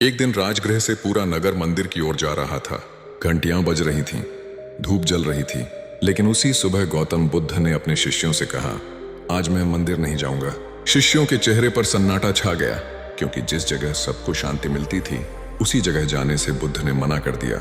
एक दिन राजगृह से पूरा नगर मंदिर की ओर जा रहा था। घंटियां बज रही थीं, धूप जल रही थी। लेकिन उसी सुबह गौतम बुद्ध ने अपने शिष्यों से कहा, आज मैं मंदिर नहीं जाऊंगा। शिष्यों के चेहरे पर सन्नाटा छा गया, क्योंकि जिस जगह सबको शांति मिलती थी उसी जगह जाने से बुद्ध ने मना कर दिया।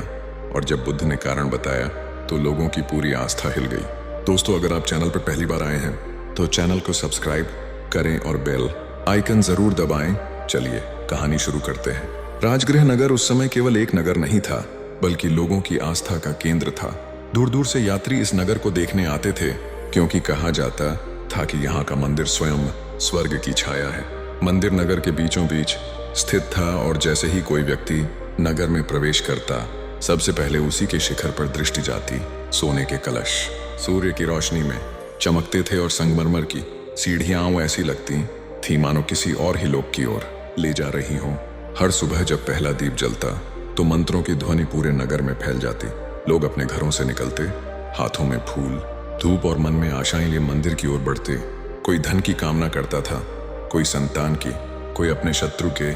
और जब बुद्ध ने कारण बताया तो लोगों की पूरी आस्था हिल गई। दोस्तों, अगर आप चैनल पर पहली बार आए हैं तो चैनल को सब्सक्राइब करें और बेल आइकन जरूर दबाएं। चलिए कहानी शुरू करते हैं। राजगृह नगर उस समय केवल एक नगर नहीं था, बल्कि लोगों की आस्था का केंद्र था। दूर दूर से यात्री इस नगर को देखने आते थे, क्योंकि कहा जाता था कि यहाँ का मंदिर स्वयं स्वर्ग की छाया है। मंदिर नगर के बीचों बीच स्थित था और जैसे ही कोई व्यक्ति नगर में प्रवेश करता, सबसे पहले उसी के शिखर पर दृष्टि जाती। सोने के कलश सूर्य की रोशनी में चमकते थे और संगमरमर की सीढ़ियां ऐसी लगती थी मानो किसी और ही लोक की ओर ले जा रही हों। हर सुबह जब पहला दीप जलता तो मंत्रों की ध्वनि पूरे नगर में फैल जाती। लोग अपने घरों से निकलते, हाथों में फूल, धूप और मन में आशाएं लिए मंदिर की ओर बढ़ते। कोई धन की कामना करता था, कोई संतान की, कोई अपने शत्रु के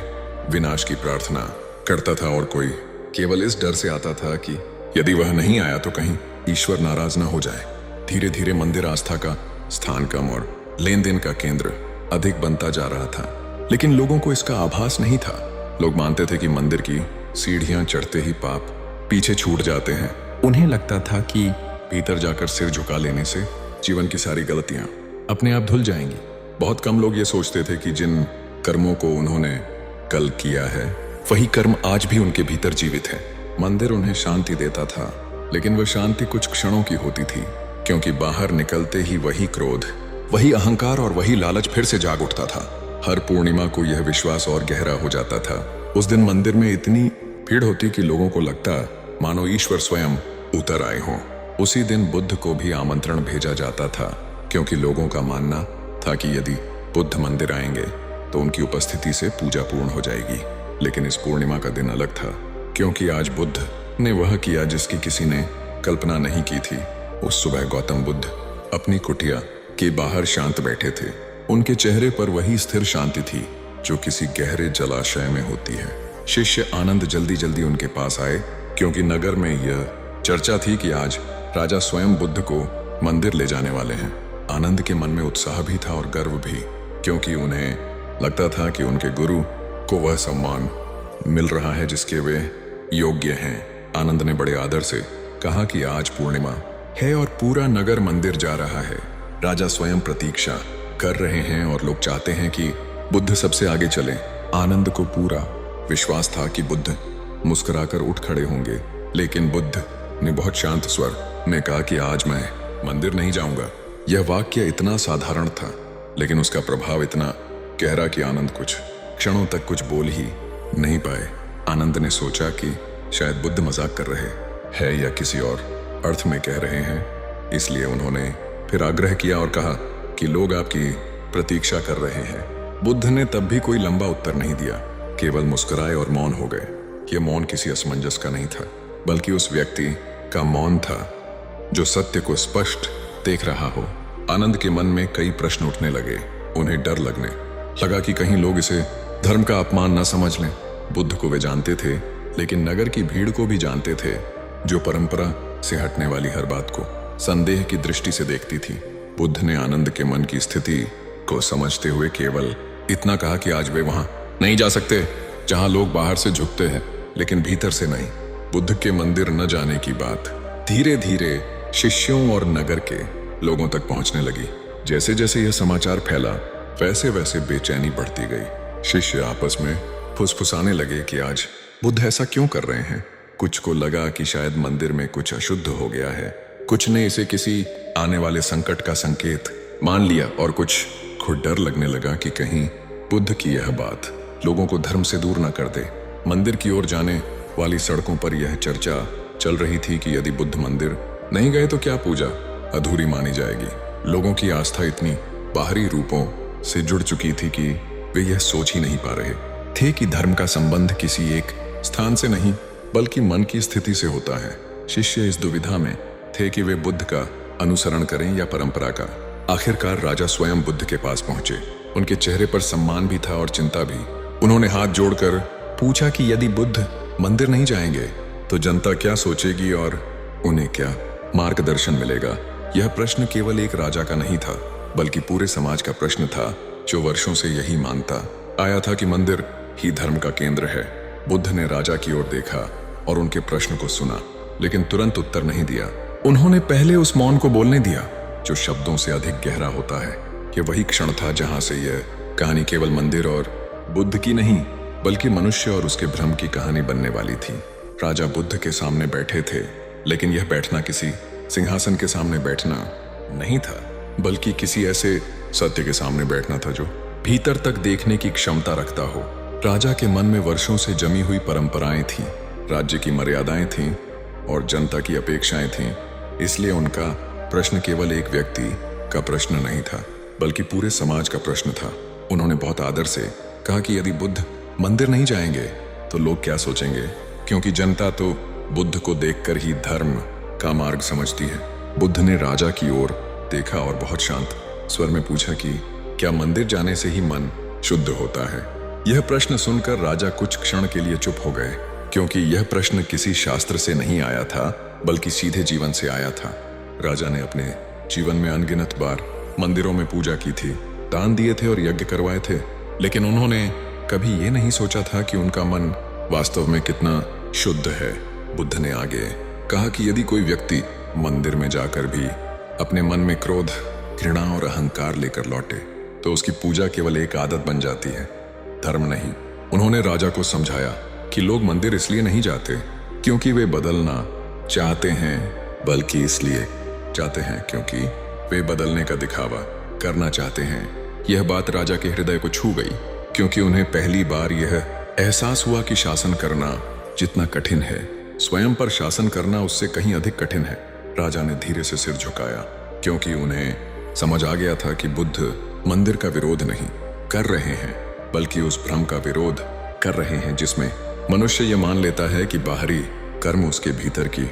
विनाश की प्रार्थना करता था और कोई केवल इस डर से आता था कि यदि वह नहीं आया तो कहीं ईश्वर नाराज न हो जाए। धीरे धीरे मंदिर आस्था का स्थान कम और लेन देन का केंद्र अधिक बनता जा रहा था, लेकिन लोगों को इसका आभास नहीं था। लोग मानते थे कि मंदिर की सीढ़ियां चढ़ते ही पाप पीछे छूट जाते हैं। उन्हें लगता था कि भीतर जाकर सिर झुका लेने से जीवन की सारी गलतियां अपने आप धुल जाएंगी। बहुत कम लोग ये सोचते थे कि जिन कर्मों को उन्होंने कल किया है वही कर्म आज भी उनके भीतर जीवित है। मंदिर उन्हें शांति देता था, लेकिन वह शांति कुछ क्षणों की होती थी, क्योंकि बाहर निकलते ही वही क्रोध, वही अहंकार और वही लालच फिर से जाग उठता था। हर पूर्णिमा को यह विश्वास और गहरा हो जाता था। उस दिन मंदिर में इतनी भीड़ होती कि लोगों को लगता मानो ईश्वर स्वयं उतर आए हों। उसी दिन बुद्ध को भी आमंत्रण भेजा जाता था, क्योंकि लोगों का मानना था कि यदि बुद्ध मंदिर आएंगे तो उनकी उपस्थिति से पूजा पूर्ण हो जाएगी। लेकिन इस पूर्णिमा का दिन अलग था, क्योंकि आज बुद्ध ने वह किया जिसकी किसी ने कल्पना नहीं की थी। उस सुबह गौतम बुद्ध अपनी कुटिया के बाहर शांत बैठे थे। उनके चेहरे पर वही स्थिर शांति थी जो किसी गहरे जलाशय में होती है। शिष्य आनंद जल्दी जल्दी उनके पास आए, क्योंकि नगर में यह चर्चा थी कि आज राजा स्वयं बुद्ध को मंदिर ले जाने वाले हैं। आनंद के मन में उत्साह भी था और गर्व भी, क्योंकि उन्हें लगता था कि उनके गुरु को वह सम्मान मिल रहा है जिसके वे योग्य हैं। आनंद ने बड़े आदर से कहा कि आज पूर्णिमा है और पूरा नगर मंदिर जा रहा है। राजा स्वयं प्रतीक्षा कर रहे हैं और लोग चाहते हैं कि बुद्ध सबसे आगे चले। आनंद को पूरा विश्वास था कि बुद्ध मुस्कुराकर उठ खड़े होंगे, लेकिन बुद्ध ने बहुत शांत स्वर में कहा कि आज मैं मंदिर नहीं जाऊंगा। यह वाक्य इतना साधारण था, लेकिन उसका प्रभाव इतना गहरा कि आनंद कुछ क्षणों तक कुछ बोल ही नहीं पाए। आनंद ने सोचा कि शायद बुद्ध मजाक कर रहे हैं या किसी और अर्थ में कह रहे हैं, इसलिए उन्होंने फिर आग्रह किया और कहा कि लोग आपकी प्रतीक्षा कर रहे हैं। बुद्ध ने तब भी कोई लंबा उत्तर नहीं दिया, केवल मुस्कुराए और मौन हो गए। यह मौन किसी असमंजस का नहीं था, बल्कि उस व्यक्ति का मौन था जो सत्य को स्पष्ट देख रहा हो। आनंद के मन में कई प्रश्न उठने लगे। उन्हें डर लगने लगा कि कहीं लोग इसे धर्म का अपमान न समझ लें। बुद्ध को वे जानते थे, लेकिन नगर की भीड़ को भी जानते थे, जो परंपरा से हटने वाली हर बात को संदेह की दृष्टि से देखती थी। बुद्ध ने आनंद के मन की स्थिति को समझते हुए केवल इतना कहा कि आज वे वहां नहीं जा सकते जहां लोग बाहर से झुकते हैं, लेकिन भीतर से नहीं। बुद्ध के मंदिर न जाने की बात धीरे धीरे शिष्यों और नगर के लोगों तक पहुंचने लगी। जैसे जैसे यह समाचार फैला, वैसे वैसे बेचैनी बढ़ती गई। शिष्य आपस में फुसफुसाने लगे कि आज बुद्ध ऐसा क्यों कर रहे हैं। कुछ को लगा कि शायद मंदिर में कुछ अशुद्ध हो गया है, कुछ ने इसे किसी आने वाले संकट का संकेत मान लिया, और कुछ को डर लगने लगा कि कहीं बुद्ध की यह बात लोगों को धर्म से दूर न कर दे। मंदिर की ओर जाने वाली सड़कों पर यह चर्चा चल रही थी कि यदि बुद्ध मंदिर नहीं गए तो क्या पूजा अधूरी मानी जाएगी। लोगों की आस्था इतनी बाहरी रूपों से जुड़ चुकी थी कि वे यह सोच ही नहीं पा रहे थे कि धर्म का संबंध किसी एक स्थान से नहीं, बल्कि मन की स्थिति से होता है। शिष्य इस दुविधा में थे कि वे बुद्ध का अनुसरण करें या परंपरा का। आखिरकार राजा स्वयं बुद्ध के पास पहुंचे। उनके चेहरे पर सम्मान भी था और चिंता भी। उन्होंने हाथ जोड़कर पूछा कि यदि बुद्ध मंदिर नहीं जाएंगे तो जनता क्या सोचेगी और उन्हें क्या मार्गदर्शन मिलेगा। यह प्रश्न केवल एक राजा का नहीं था, बल्कि पूरे समाज का प्रश्न था, जो वर्षों से यही मानता आया था कि मंदिर ही धर्म का केंद्र है। बुद्ध ने राजा की ओर देखा और उनके प्रश्न को सुना, लेकिन तुरंत उत्तर नहीं दिया। उन्होंने पहले उस मौन को बोलने दिया जो शब्दों से अधिक गहरा होता है। यह वही क्षण था जहां से यह कहानी केवल मंदिर और बुद्ध की नहीं, बल्कि मनुष्य और उसके भ्रम की कहानी बनने वाली थी। राजा बुद्ध के सामने बैठे थे, लेकिन यह बैठना किसी सिंहासन के सामने बैठना नहीं था, बल्कि किसी ऐसे सत्य के सामने बैठना था जो भीतर तक देखने की क्षमता रखता हो। राजा के मन में वर्षों से जमी हुई परंपराएं थीं, राज्य की मर्यादाएं थीं और जनता की अपेक्षाएं थीं। इसलिए उनका प्रश्न केवल एक व्यक्ति का प्रश्न नहीं था, बल्कि पूरे समाज का प्रश्न था। उन्होंने बहुत आदर से कहा कि यदि बुद्ध मंदिर नहीं जाएंगे तो लोग क्या सोचेंगे, क्योंकि जनता तो बुद्ध को देखकर ही धर्म का मार्ग समझती है। बुद्ध ने राजा की ओर देखा और बहुत शांत स्वर में पूछा कि क्या मंदिर जाने से ही मन शुद्ध होता है। यह प्रश्न सुनकर राजा कुछ क्षण के लिए चुप हो गए, क्योंकि यह प्रश्न किसी शास्त्र से नहीं आया था, बल्कि सीधे जीवन से आया था। राजा ने अपने जीवन में अनगिनत बार मंदिरों में पूजा की थी, दान दिए थे और यज्ञ करवाए थे, लेकिन उन्होंने कभी ये नहीं सोचा था कि उनका मन वास्तव में कितना शुद्ध है। बुद्ध ने आगे कहा कि यदि कोई व्यक्ति मंदिर में जाकर भी अपने मन में क्रोध, घृणा और अहंकार लेकर लौटे तो उसकी पूजा केवल एक आदत बन जाती है, धर्म नहीं। उन्होंने राजा को समझाया कि लोग मंदिर इसलिए नहीं जाते क्योंकि वे बदलना चाहते हैं, बल्कि इसलिए जाते हैं क्योंकि वे बदलने का दिखावा करना चाहते हैं। यह बात राजा के हृदय को छू गई, क्योंकि उन्हें पहली बार यह एहसास हुआ कि शासन करना जितना कठिन है, स्वयं पर शासन करना उससे कहीं अधिक कठिन है। राजा ने धीरे से सिर झुकाया, क्योंकि उन्हें समझ आ गया था कि बुद्ध मंदिर का विरोध नहीं कर रहे हैं, बल्कि उस भ्रम का विरोध कर रहे हैं जिसमें मनुष्य ये मान लेता है कि बाहरी कर्म उसके भीतर की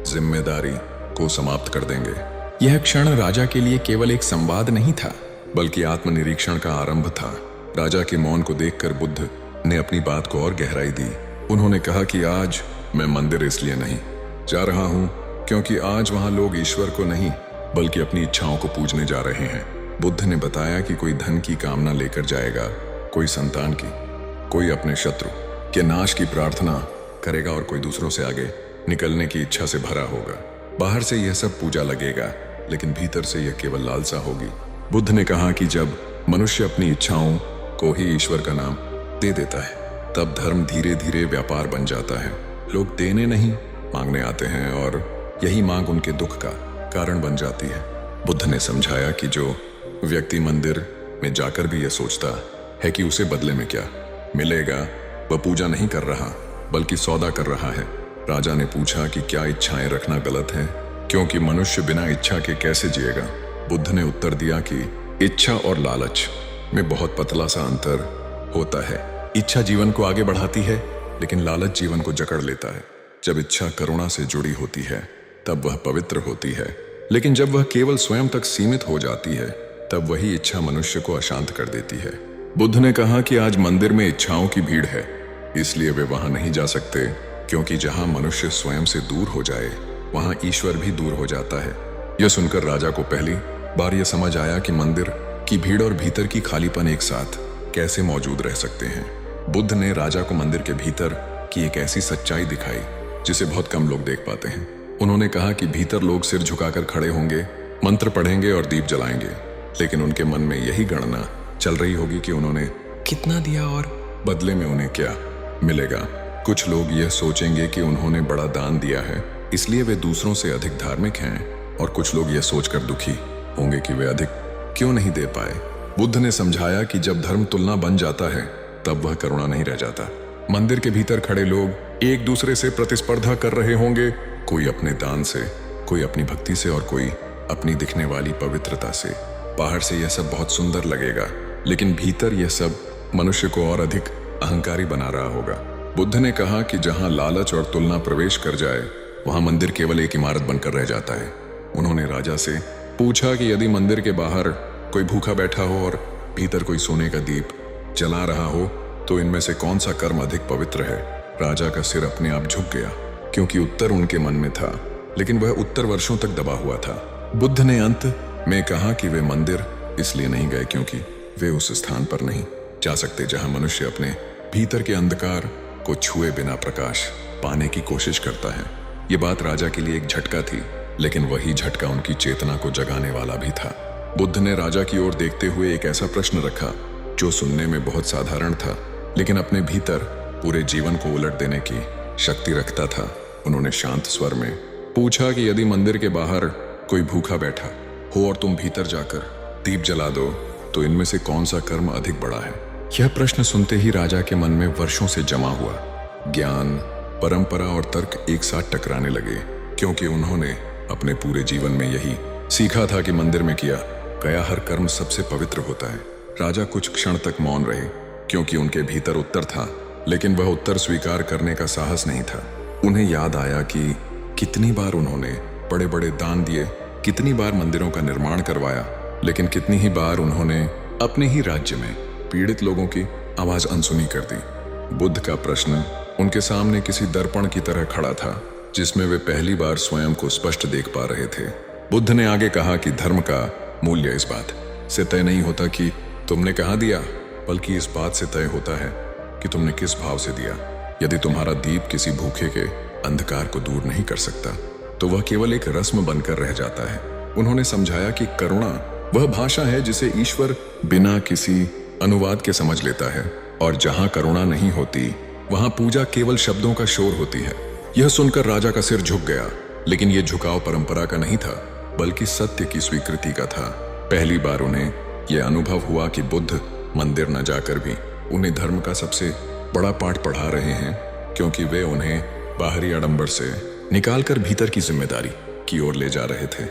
जिम्मेदारी को समाप्त कर देंगे। यह क्षण राजा के लिए केवल एक संवाद नहीं था, बल्कि आत्मनिरीक्षण का आरंभ था। राजा के मौन को देखकर बुद्ध ने अपनी बात को और गहराई दी। उन्होंने कहा कि आज मैं मंदिर इसलिए नहीं जा रहा हूं क्योंकि आज वहां लोग ईश्वर को नहीं, बल्कि अपनी इच्छाओं को पूजने जा रहे हैं। बुद्ध ने बताया कि कोई धन की कामना लेकर जाएगा, कोई संतान की, कोई अपने शत्रु के नाश की प्रार्थना करेगा और कोई दूसरों से आगे निकलने की इच्छा से भरा होगा। बाहर से यह सब पूजा लगेगा, लेकिन भीतर से यह केवल लालसा होगी। बुद्ध ने कहा कि जब मनुष्य अपनी इच्छाओं को ही ईश्वर का नाम दे देता है, तब धर्म धीरे धीरे व्यापार बन जाता है। लोग देने नहीं, मांगने आते हैं और यही मांग उनके दुख का कारण बन जाती है। बुद्ध ने समझाया कि जो व्यक्ति मंदिर में जाकर भी यह सोचता है कि उसे बदले में क्या मिलेगा, वह पूजा नहीं कर रहा, बल्कि सौदा कर रहा है। राजा ने पूछा कि क्या इच्छाएं रखना गलत है, क्योंकि मनुष्य बिना इच्छा के कैसे जिएगा। बुद्ध ने उत्तर दिया कि इच्छा और लालच में बहुत पतला सा अंतर होता है। इच्छा जीवन को आगे बढ़ाती है, लेकिन लालच जीवन को जकड़ लेता है। जब इच्छा करुणा से जुड़ी होती है तब वह पवित्र होती है, लेकिन जब वह केवल स्वयं तक सीमित हो जाती है तब वही इच्छा मनुष्य को अशांत कर देती है। बुद्ध ने कहा कि आज मंदिर में इच्छाओं की भीड़ है, इसलिए वे वहां नहीं जा सकते, क्योंकि जहां मनुष्य स्वयं से दूर हो जाए वहां ईश्वर भी दूर हो जाता है। यह सुनकर राजा को पहली बार यह समझ आया कि मंदिर की भीड़ और भीतर की खालीपन एक साथ कैसे मौजूद रह सकते हैं। बुद्ध ने राजा को मंदिर के भीतर की एक ऐसी सच्चाई दिखाई जिसे बहुत कम लोग देख पाते हैं। उन्होंने कहा कि भीतर लोग सिर झुकाकर खड़े होंगे, मंत्र पढ़ेंगे और दीप जलाएंगे, लेकिन उनके मन में यही गणना चल रही होगी कि उन्होंने कितना दिया और बदले में उन्हें क्या मिलेगा। कुछ लोग यह सोचेंगे कि उन्होंने बड़ा दान दिया है, इसलिए वे दूसरों से अधिक धार्मिक हैं, और कुछ लोग यह सोचकर दुखी होंगे कि वे अधिक क्यों नहीं दे पाए। बुद्ध ने समझाया कि जब धर्म तुलना बन जाता है तब वह करुणा नहीं रह जाता। मंदिर के भीतर खड़े लोग एक दूसरे से प्रतिस्पर्धा कर रहे होंगे, कोई अपने दान से, कोई अपनी भक्ति से और कोई अपनी दिखने वाली पवित्रता से। बाहर से यह सब बहुत सुंदर लगेगा, लेकिन भीतर यह सब मनुष्य को और अधिक अहंकारी बना रहा होगा। बुद्ध ने कहा कि जहां लालच और तुलना प्रवेश कर जाए वहां मंदिर केवल एक इमारत बनकर रह जाता है। उन्होंने राजा से पूछा कि यदि मंदिर के बाहर कोई भूखा बैठा हो और भीतर कोई सोने का दीप जला रहा हो तो इनमें से कौन सा कर्म अधिक पवित्र है? राजा का सिर अपने आप झुक गया, क्योंकि उत्तर उनके मन में था, लेकिन वह उत्तर वर्षों तक दबा हुआ था। बुद्ध ने अंत में कहा कि वे मंदिर इसलिए नहीं गए क्योंकि वे उस स्थान पर नहीं जा सकते जहां मनुष्य अपने भीतर के अंधकार को छुए बिना प्रकाश पाने की कोशिश करता है। ये बात राजा के लिए एक झटका थी, लेकिन वही झटका उनकी चेतना को जगाने वाला भी था। बुद्ध ने राजा की ओर देखते हुए एक ऐसा प्रश्न रखा जो सुनने में बहुत साधारण था, लेकिन अपने भीतर पूरे जीवन को उलट देने की शक्ति रखता था। उन्होंने शांत स्वर में पूछा कि यदि मंदिर के बाहर कोई भूखा बैठा हो और तुम भीतर जाकर दीप जला दो, तो इनमें से कौन सा कर्म अधिक बड़ा है? यह प्रश्न सुनते ही राजा के मन में वर्षों से जमा हुआ ज्ञान, परंपरा और तर्क एक साथ टकराने लगे, क्योंकि उन्होंने अपने पूरे जीवन में यही सीखा था कि मंदिर में किया गया हर कर्म सबसे पवित्र होता है। राजा कुछ क्षण तक मौन रहे, क्योंकि उनके भीतर उत्तर था, लेकिन वह उत्तर स्वीकार करने का साहस नहीं था। उन्हें याद आया कि कितनी बार उन्होंने बड़े बड़े दान दिए, कितनी बार मंदिरों का निर्माण करवाया, लेकिन कितनी ही बार उन्होंने अपने ही राज्य में पीड़ित लोगों की आवाज अनसुनी कर दी। बुद्ध का प्रश्न उनके सामने किसी दर्पण की तरह खड़ा था, जिसमें वे पहली बार स्वयं को स्पष्ट देख पा रहे थे। बुद्ध ने आगे कहा कि धर्म का मूल्य इस बात से तय नहीं होता कि तुमने कहाँ दिया, बल्कि इस बात से तय होता है कि तुमने किस भाव से दिया। यदि तुम्हारा दीप किसी भूखे के अंधकार को दूर नहीं कर सकता, तो वह केवल एक रस्म बनकर रह जाता है। उन्होंने समझाया कि करुणा वह भाषा है जिसे ईश्वर बिना किसी अनुवाद के समझ लेता है, और जहां करुणा नहीं होती वहां पूजा केवल शब्दों का शोर होती है। यह सुनकर राजा का सिर झुक गया, लेकिन यह झुकाव परंपरा का नहीं था, बल्कि सत्य की स्वीकृति का था। पहली बार उन्हें यह अनुभव हुआ कि बुद्ध मंदिर न जाकर भी उन्हें धर्म का सबसे बड़ा पाठ पढ़ा रहे हैं, क्योंकि वे उन्हें बाहरी आडंबर से निकालकर भीतर की जिम्मेदारी की ओर ले जा रहे थे।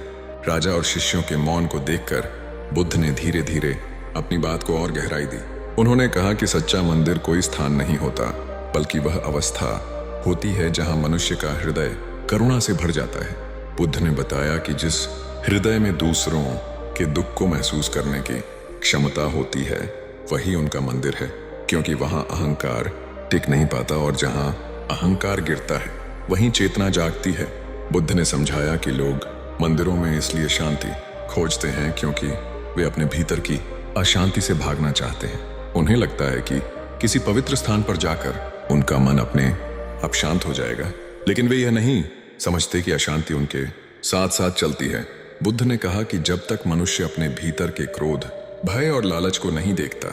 राजा और शिष्यों के मौन को देखकर बुद्ध ने धीरे धीरे अपनी बात को और गहराई दी। उन्होंने कहा कि सच्चा मंदिर कोई स्थान नहीं होता, बल्कि वह अवस्था होती है जहां मनुष्य का हृदय करुणा से भर जाता है। बुद्ध ने बताया कि जिस हृदय में दूसरों के दुख को महसूस करने की क्षमता होती है, वही उनका मंदिर है, क्योंकि वहां अहंकार टिक नहीं पाता, और जहां अहंकार गिरता है वहीं चेतना जागती है। बुद्ध ने समझाया कि लोग मंदिरों में इसलिए शांति खोजते हैं क्योंकि वे अपने भीतर की अशांति से भागना चाहते हैं। उन्हें लगता है कि किसी पवित्र स्थान पर जाकर उनका मन अपने आप शांत हो जाएगा, लेकिन वे यह नहीं समझते कि अशांति उनके साथ साथ चलती है। बुद्ध ने कहा कि जब तक मनुष्य अपने भीतर के क्रोध, भय और लालच को नहीं देखता,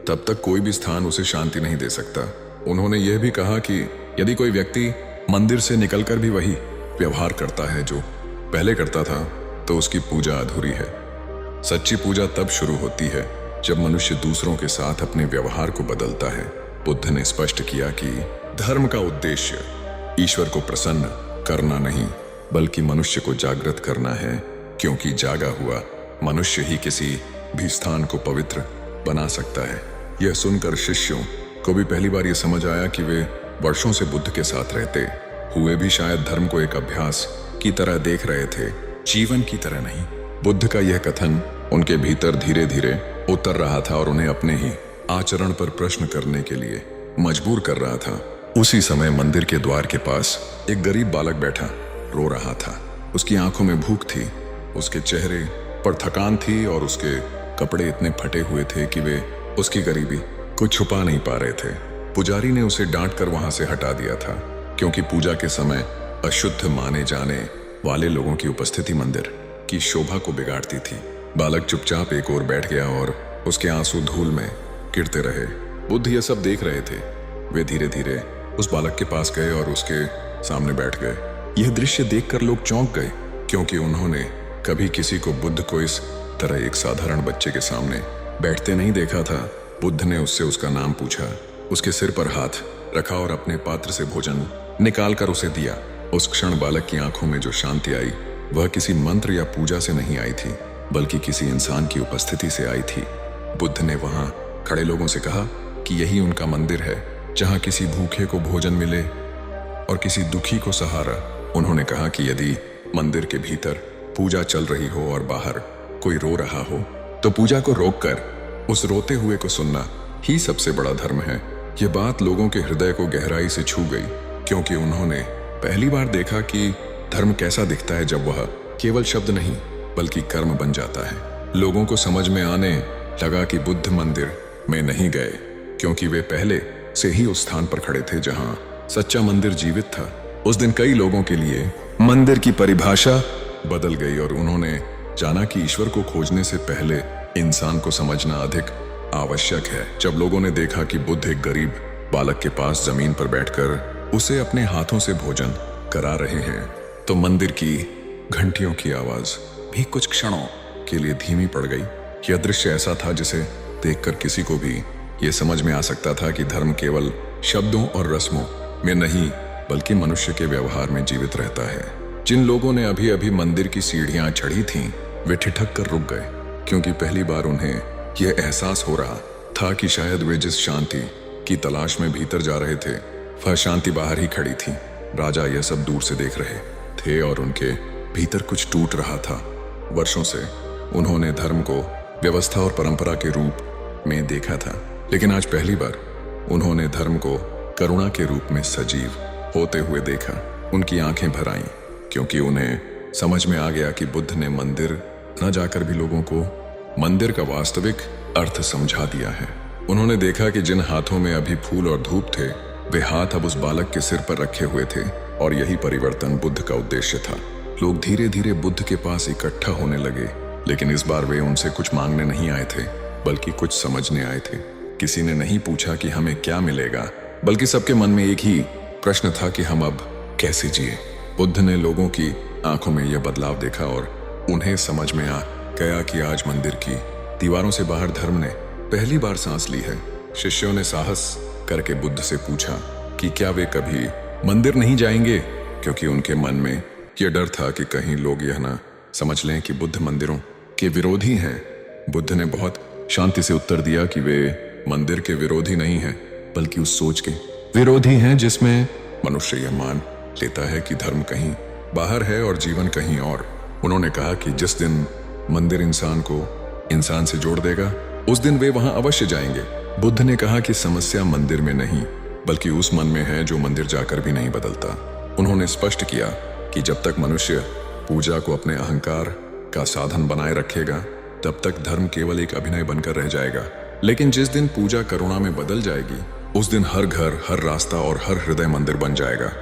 तब तक कोई भी स्थान उसे शांति नहीं दे सकता। उन्होंने यह भी कहा कि यदि कोई व्यक्ति मंदिर से निकलकर भी वही व्यवहार करता है जो पहले करता था, तो उसकी पूजा अधूरी है। सच्ची पूजा तब शुरू होती है जब मनुष्य दूसरों के साथ अपने व्यवहार को बदलता है। बुद्ध ने स्पष्ट किया कि धर्म का उद्देश्य ईश्वर को प्रसन्न करना नहीं, बल्कि मनुष्य को जागृत करना है, क्योंकि जागा हुआ मनुष्य ही किसी भी स्थान को पवित्र बना सकता है। यह सुनकर शिष्यों को भी पहली बार यह समझ आया कि वे वर्षों से बुद्ध के साथ रहते हुए भी शायद धर्म को एक अभ्यास की तरह देख रहे थे, जीवन की तरह नहीं। बुद्ध का यह कथन उनके भीतर धीरे धीरे उतर रहा था और उन्हें अपने ही आचरण पर प्रश्न करने के लिए मजबूर कर रहा था। उसी समय मंदिर के द्वार के पास एक गरीब बालक बैठा रो रहा था। उसकी आंखों में भूख थी, उसके चेहरे पर थकान थी, और उसके कपड़े इतने फटे हुए थे कि वे उसकी गरीबी को छुपा नहीं पा रहे थे। पुजारी ने उसे डांटकर वहां से हटा दिया था, क्योंकि पूजा के समय अशुद्ध माने जाने वाले लोगों की उपस्थिति मंदिर की शोभा को बिगाड़ती थी। बालक चुपचाप एक ओर बैठ गया और उसके आंसू धूल में गिरते रहे। बुद्ध यह सब देख रहे थे। वे धीरे धीरे उस बालक के पास गए और उसके सामने बैठ गए। यह दृश्य देखकर लोग चौंक गए, क्योंकि उन्होंने कभी किसी को बुद्ध को इस तरह एक साधारण बच्चे के सामने बैठते नहीं देखा था। बुद्ध ने उससे उसका नाम पूछा, उसके सिर पर हाथ रखा और अपने पात्र से भोजन निकालकर उसे दिया। उस क्षण बालक की आंखों में जो शांति आई, वह किसी मंत्र या पूजा से नहीं आई थी, बल्कि किसी इंसान की उपस्थिति से आई थी। बुद्ध ने वहां खड़े लोगों से कहा कि यही उनका मंदिर है, जहां किसी भूखे को भोजन मिले और किसी दुखी को सहारा। उन्होंने कहा कि यदि मंदिर के भीतर पूजा चल रही हो और बाहर कोई रो रहा हो, तो पूजा को रोककर उस रोते हुए को सुनना ही सबसे बड़ा धर्म है। ये बात लोगों के हृदय को गहराई से छू गई, क्योंकि उन्होंने पहली बार देखा कि धर्म कैसा दिखता है जब वह केवल शब्द नहीं बल्कि कर्म बन जाता है। लोगों को समझ में आने लगा कि बुद्ध मंदिर में नहीं गए क्योंकि वे पहले से ही उस स्थान पर खड़े थे जहां सच्चा मंदिर जीवित था। उस दिन कई लोगों के लिए मंदिर की परिभाषा बदल गई और उन्होंने जाना कि ईश्वर को खोजने से पहले इंसान को समझना अधिक आवश्यक है। जब लोगों ने देखा कि बुद्ध एक गरीब बालक के पास जमीन पर बैठकर उसे अपने हाथों से भोजन करा रहे हैं, तो मंदिर की घंटियों की आवाज भी कुछ क्षणों के लिए धीमी पड़ गई। यह दृश्य ऐसा था जिसे देखकर किसी को भी यह समझ में आ सकता था कि धर्म केवल शब्दों और रस्मों में नहीं बल्कि मनुष्य के व्यवहार में जीवित रहता है। जिन लोगों ने अभी अभी मंदिर की सीढ़ियां चढ़ी थीं, वे ठिठक कर रुक गए, क्योंकि पहली बार उन्हें यह एहसास हो रहा था कि शायद वे जिस शांति की तलाश में भीतर जा रहे थे, वह शांति बाहर ही खड़ी थी। राजा यह सब दूर से देख रहे थे और उनके भीतर कुछ टूट रहा था। वर्षों से उन्होंने धर्म को व्यवस्था और परंपरा के रूप में देखा था, लेकिन आज पहली बार उन्होंने धर्म को करुणा के रूप में सजीव होते हुए देखा। उनकी आंखें भर आईं, क्योंकि उन्हें समझ में आ गया कि बुद्ध ने मंदिर न जाकर भी लोगों को मंदिर का वास्तविक अर्थ समझा दिया है। उन्होंने देखा कि जिन हाथों में अभी फूल और धूप थे, वे हाथ अब उस बालक के सिर पर रखे हुए थे, और यही परिवर्तन बुद्ध का उद्देश्य था। लोग धीरे धीरे बुद्ध के पास इकट्ठा होने लगे, लेकिन इस बार वे उनसे कुछ मांगने नहीं आए थे बल्कि कुछ समझने आए थे। किसी ने नहीं पूछा कि हमें क्या मिलेगा, बल्कि सबके मन में एक ही प्रश्न था कि हम अब कैसे जिए। बुद्ध ने लोगों की आंखों में यह बदलाव देखा और उन्हें समझ में आ गया कि आज मंदिर की दीवारों से बाहर धर्म ने पहली बार सांस ली है। शिष्यों ने साहस करके बुद्ध से पूछा कि क्या वे कभी मंदिर नहीं जाएंगे, क्योंकि उनके मन में यह डर था कि कहीं लोग यह ना समझ लें कि बुद्ध मंदिरों के विरोधी हैं। बुद्ध ने बहुत शांति से उत्तर दिया कि वे मंदिर के विरोधी नहीं हैं, बल्कि उस सोच के विरोधी हैं जिसमें मनुष्य यह मान लेता है कि धर्म कहीं बाहर है और जीवन कहीं और। उन्होंने कहा कि जिस दिन मंदिर इंसान को इंसान से जोड़ देगा, उस दिन वे वहां अवश्य जाएंगे। बुद्ध ने कहा कि समस्या मंदिर में नहीं बल्कि उस मन में है जो मंदिर जाकर भी नहीं बदलता। उन्होंने स्पष्ट किया कि जब तक मनुष्य पूजा को अपने अहंकार का साधन बनाए रखेगा, तब तक धर्म केवल एक अभिनय बनकर रह जाएगा। लेकिन जिस दिन पूजा करुणा में बदल जाएगी, उस दिन हर घर, हर रास्ता और हर हृदय मंदिर बन जाएगा।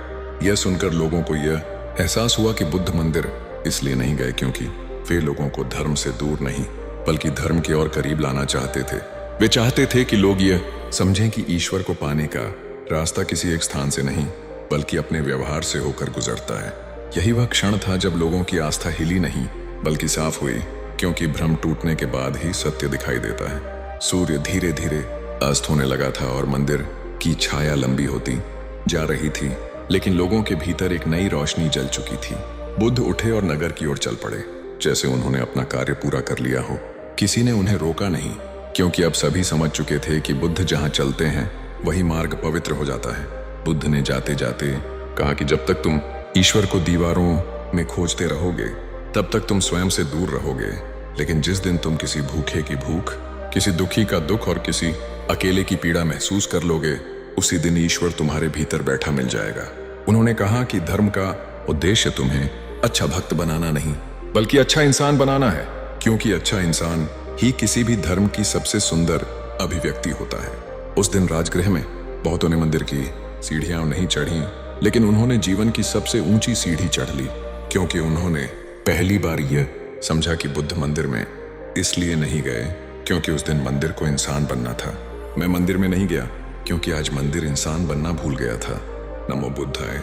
यह सुनकर लोगों को यह एहसास हुआ कि बुद्ध मंदिर इसलिए नहीं गए क्योंकि वे लोगों को धर्म से दूर नहीं बल्कि धर्म के और करीब लाना चाहते थे। वे चाहते थे कि लोग यह समझें कि ईश्वर को पाने का रास्ता किसी एक स्थान से नहीं बल्कि अपने व्यवहार से होकर गुजरता है। यही वह क्षण था जब लोगों की आस्था हिली नहीं बल्कि साफ हुई, क्योंकि भ्रम टूटने के बाद ही सत्य दिखाई देता है। सूर्य धीरे धीरे अस्त होने लगा था और मंदिर की छाया लंबी होती जा रही थी, लेकिन लोगों के भीतर एक नई रोशनी जल चुकी थी। बुद्ध उठे और नगर की ओर चल पड़े, जैसे उन्होंने अपना कार्य पूरा कर लिया हो। किसी ने उन्हें रोका नहीं, क्योंकि अब सभी समझ चुके थे कि बुद्ध जहां चलते हैं वही मार्ग पवित्र हो जाता है। बुद्ध ने जाते जाते कहा कि जब तक तुम ईश्वर को दीवारों में खोजते रहोगे, तब तक तुम स्वयं से दूर रहोगे। लेकिन जिस दिन तुम किसी भूखे की भूख, किसी दुखी का दुख और किसी अकेले की पीड़ा महसूस कर लोगे, उसी दिन ईश्वर तुम्हारे भीतर बैठा मिल जाएगा। उन्होंने कहा कि धर्म का उद्देश्य तुम्हें अच्छा भक्त बनाना नहीं बल्कि अच्छा इंसान बनाना है, क्योंकि अच्छा इंसान ही किसी भी धर्म की सबसे सुंदर अभिव्यक्ति होता है। उस दिन राजगृह में बहुतों ने मंदिर की सीढ़ियां नहीं चढ़ी, लेकिन उन्होंने जीवन की सबसे ऊंची सीढ़ी चढ़ ली, क्योंकि उन्होंने पहली बार यह समझा कि बुद्ध मंदिर में इसलिए नहीं गए क्योंकि उस दिन मंदिर को इंसान बनना था। मैं मंदिर में नहीं गया क्योंकि आज मंदिर इंसान बनना भूल गया था। नमो बुद्धाय।